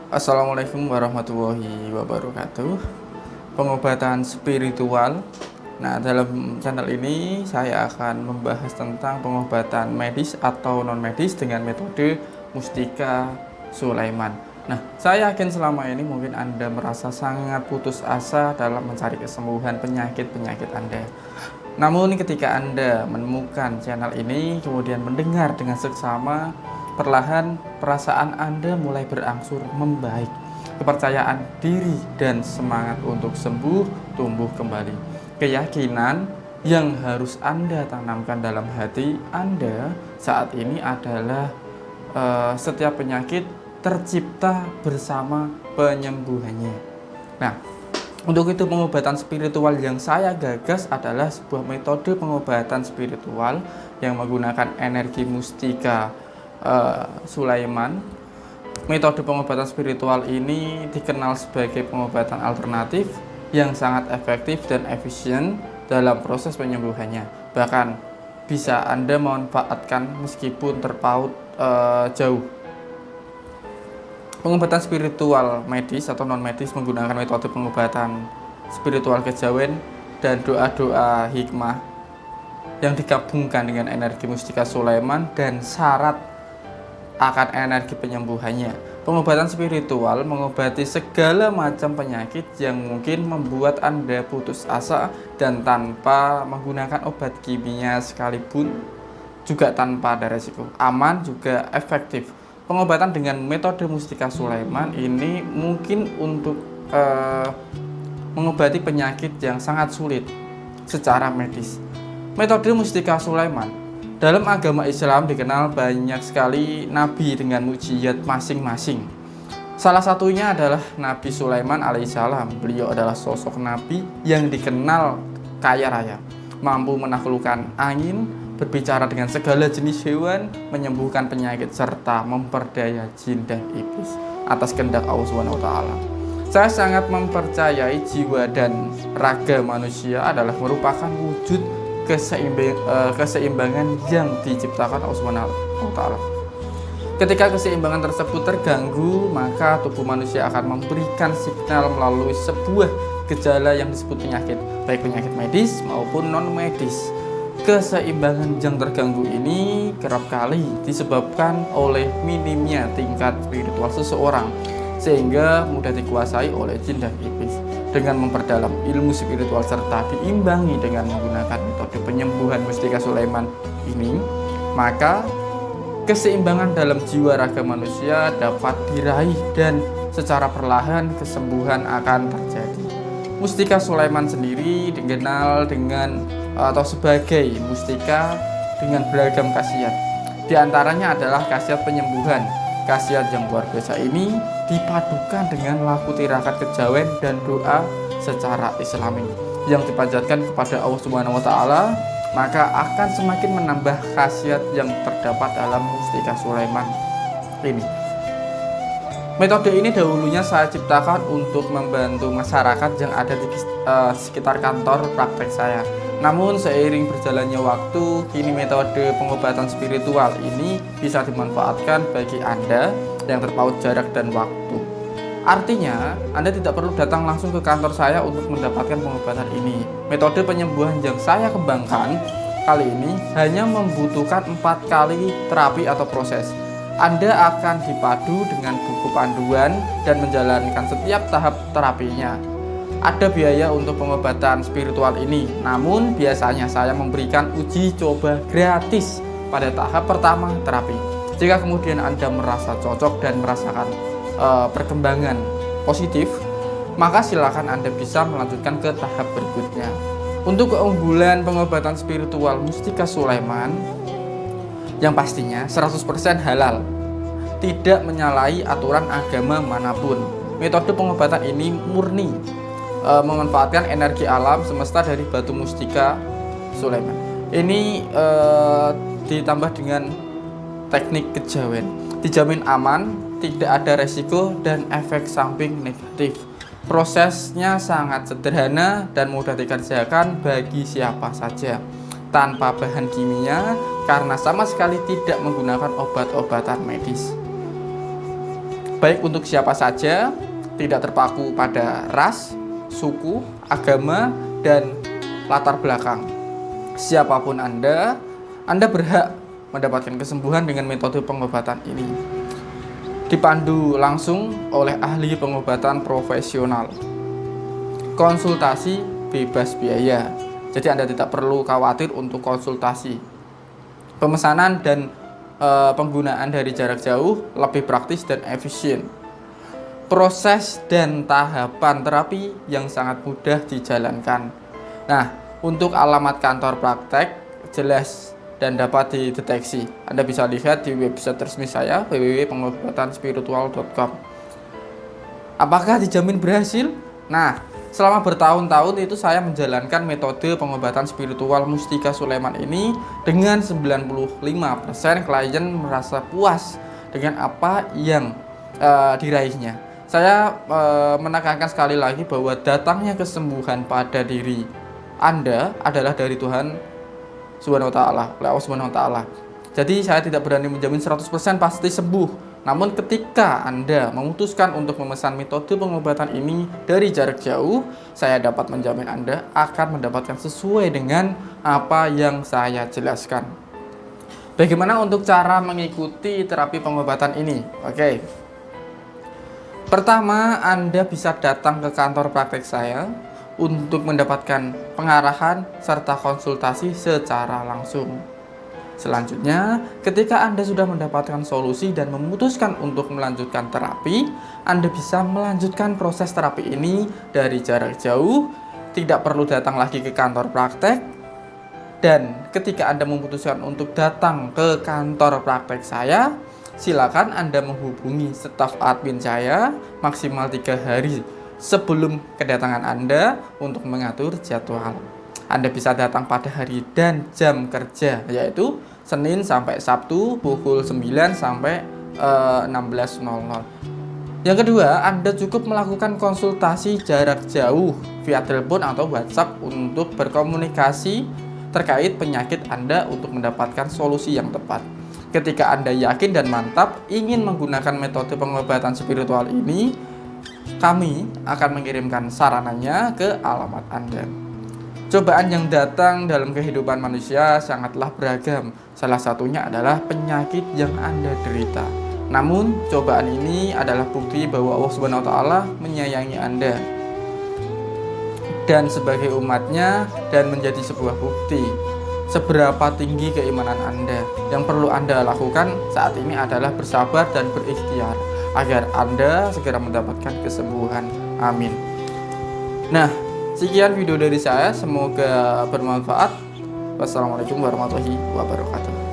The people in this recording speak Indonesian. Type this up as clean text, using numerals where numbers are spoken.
Assalamualaikum warahmatullahi wabarakatuh. Pengobatan spiritual. Nah, dalam channel ini saya akan membahas tentang pengobatan medis atau non medis dengan metode Mustika Sulaiman. Nah, saya yakin selama ini mungkin Anda merasa sangat putus asa dalam mencari kesembuhan penyakit-penyakit Anda. Namun ketika Anda menemukan channel ini, kemudian mendengar dengan seksama, perlahan perasaan Anda mulai berangsur membaik. Kepercayaan diri dan semangat untuk sembuh tumbuh kembali. Keyakinan yang harus Anda tanamkan dalam hati Anda saat ini adalah setiap penyakit tercipta bersama penyembuhannya. Nah, untuk itu pengobatan spiritual yang saya gagas adalah sebuah metode pengobatan spiritual yang menggunakan energi mustika Sulaiman. Metode pengobatan spiritual ini dikenal sebagai pengobatan alternatif yang sangat efektif dan efisien dalam proses penyembuhannya. Bahkan bisa Anda memanfaatkan meskipun terpaut jauh. Pengobatan spiritual medis atau non medis menggunakan metode pengobatan spiritual kejawen dan doa-doa hikmah yang digabungkan dengan energi mustika Sulaiman dan syarat akan energi penyembuhannya. Pengobatan spiritual mengobati segala macam penyakit yang mungkin membuat Anda putus asa dan tanpa menggunakan obat kimia sekalipun juga tanpa ada resiko. Aman juga efektif. Pengobatan dengan metode mustika Sulaiman ini mungkin untuk mengobati penyakit yang sangat sulit secara medis. Metode mustika Sulaiman dalam agama Islam dikenal banyak sekali nabi dengan mukjizat masing-masing. Salah satunya adalah Nabi Sulaiman alaihissalam. Beliau adalah sosok nabi yang dikenal kaya raya, mampu menaklukkan angin, berbicara dengan segala jenis hewan, menyembuhkan penyakit serta memperdaya jin dan iblis atas kehendak Allah Subhanahu wa taala. Saya sangat mempercayai jiwa dan raga manusia adalah merupakan wujud keseimbangan yang diciptakan Allah Subhanahu wa taala. Ketika keseimbangan tersebut terganggu, maka tubuh manusia akan memberikan signal melalui sebuah gejala yang disebut penyakit, baik penyakit medis maupun non medis. Keseimbangan yang terganggu ini kerap kali disebabkan oleh minimnya tingkat spiritual seseorang, sehingga mudah dikuasai oleh jin dan iblis. Dengan memperdalam ilmu spiritual serta diimbangi dengan menggunakan metode penyembuhan mustika Sulaiman ini, maka keseimbangan dalam jiwa raga manusia dapat diraih dan secara perlahan kesembuhan akan terjadi. Mustika Sulaiman sendiri dikenal dengan atau sebagai mustika dengan beragam khasiat. Di antaranya adalah khasiat penyembuhan. Khasiat yang luar biasa ini dipadukan dengan laku tirakat kejawen dan doa secara islami yang dipanjatkan kepada Allah Subhanahu wa taala, maka akan semakin menambah khasiat yang terdapat dalam mustika Sulaiman ini. Metode ini dahulunya saya ciptakan untuk membantu masyarakat yang ada di sekitar kantor praktek saya. Namun seiring berjalannya waktu, kini metode pengobatan spiritual ini bisa dimanfaatkan bagi Anda yang terpaut jarak dan waktu. Artinya, Anda tidak perlu datang langsung ke kantor saya untuk mendapatkan pengobatan ini. Metode penyembuhan yang saya kembangkan kali ini hanya membutuhkan 4 kali terapi atau proses. Anda akan dipadu dengan buku panduan dan menjalankan setiap tahap terapinya. Ada biaya untuk pengobatan spiritual ini, namun biasanya saya memberikan uji coba gratis pada tahap pertama terapi. Jika kemudian Anda merasa cocok dan merasakan perkembangan positif, maka silakan Anda bisa melanjutkan ke tahap berikutnya. Untuk keunggulan pengobatan spiritual mustika Sulaiman, yang pastinya 100% halal, tidak menyalahi aturan agama manapun. Metode pengobatan ini murni memanfaatkan energi alam semesta dari batu mustika Sulaiman. Ini ditambah dengan teknik kejawen. Dijamin aman, tidak ada resiko dan efek samping negatif. Prosesnya sangat sederhana dan mudah dikerjakan bagi siapa saja, tanpa bahan kimia karena sama sekali tidak menggunakan obat-obatan medis. baik untuk siapa saja, tidak terpaku pada ras, suku, agama, dan latar belakang. Siapapun Anda berhak mendapatkan kesembuhan dengan metode pengobatan ini. Dipandu langsung oleh ahli pengobatan profesional. Konsultasi bebas biaya. Jadi Anda tidak perlu khawatir untuk konsultasi. Pemesanan dan penggunaan dari jarak jauh lebih praktis dan efisien. Proses dan tahapan terapi yang sangat mudah dijalankan. Nah, untuk alamat kantor praktek jelas dan dapat dideteksi. Anda bisa lihat di website resmi saya www.pengobatanspiritual.com. Apakah dijamin berhasil? Nah, selama bertahun-tahun itu saya menjalankan metode pengobatan spiritual Mustika Sulaiman ini dengan 95% klien merasa puas dengan apa yang diraihnya. Saya menekankan sekali lagi bahwa datangnya kesembuhan pada diri Anda adalah dari Tuhan Subhanahu wa ta'ala, oleh Allah Subhanahu wa ta'ala. Jadi saya tidak berani menjamin 100% pasti sembuh. Namun ketika Anda memutuskan untuk memesan metode pengobatan ini dari jarak jauh, saya dapat menjamin Anda akan mendapatkan sesuai dengan apa yang saya jelaskan. Bagaimana untuk cara mengikuti terapi pengobatan ini? Oke. Pertama, Anda bisa datang ke kantor praktek saya untuk mendapatkan pengarahan serta konsultasi secara langsung. Selanjutnya, ketika Anda sudah mendapatkan solusi dan memutuskan untuk melanjutkan terapi, Anda bisa melanjutkan proses terapi ini dari jarak jauh, tidak perlu datang lagi ke kantor praktek. Dan ketika Anda memutuskan untuk datang ke kantor praktek saya, silakan Anda menghubungi staf admin saya maksimal 3 hari sebelum kedatangan Anda untuk mengatur jadwal. Anda bisa datang pada hari dan jam kerja, yaitu Senin sampai Sabtu pukul 9 sampai 16.00. Yang kedua, Anda cukup melakukan konsultasi jarak jauh via telepon atau WhatsApp untuk berkomunikasi terkait penyakit Anda untuk mendapatkan solusi yang tepat. Ketika Anda yakin dan mantap ingin menggunakan metode pengobatan spiritual ini, kami akan mengirimkan sarananya ke alamat Anda. Cobaan yang datang dalam kehidupan manusia sangatlah beragam. Salah satunya adalah penyakit yang Anda derita. Namun, cobaan ini adalah bukti bahwa Allah Subhanahu wa ta'ala menyayangi Anda dan sebagai umatnya, dan menjadi sebuah bukti seberapa tinggi keimanan Anda. Yang perlu Anda lakukan saat ini adalah bersabar dan berikhtiar agar Anda segera mendapatkan kesembuhan. Amin. Nah, sekian video dari saya. Semoga bermanfaat. Wassalamualaikum warahmatullahi wabarakatuh.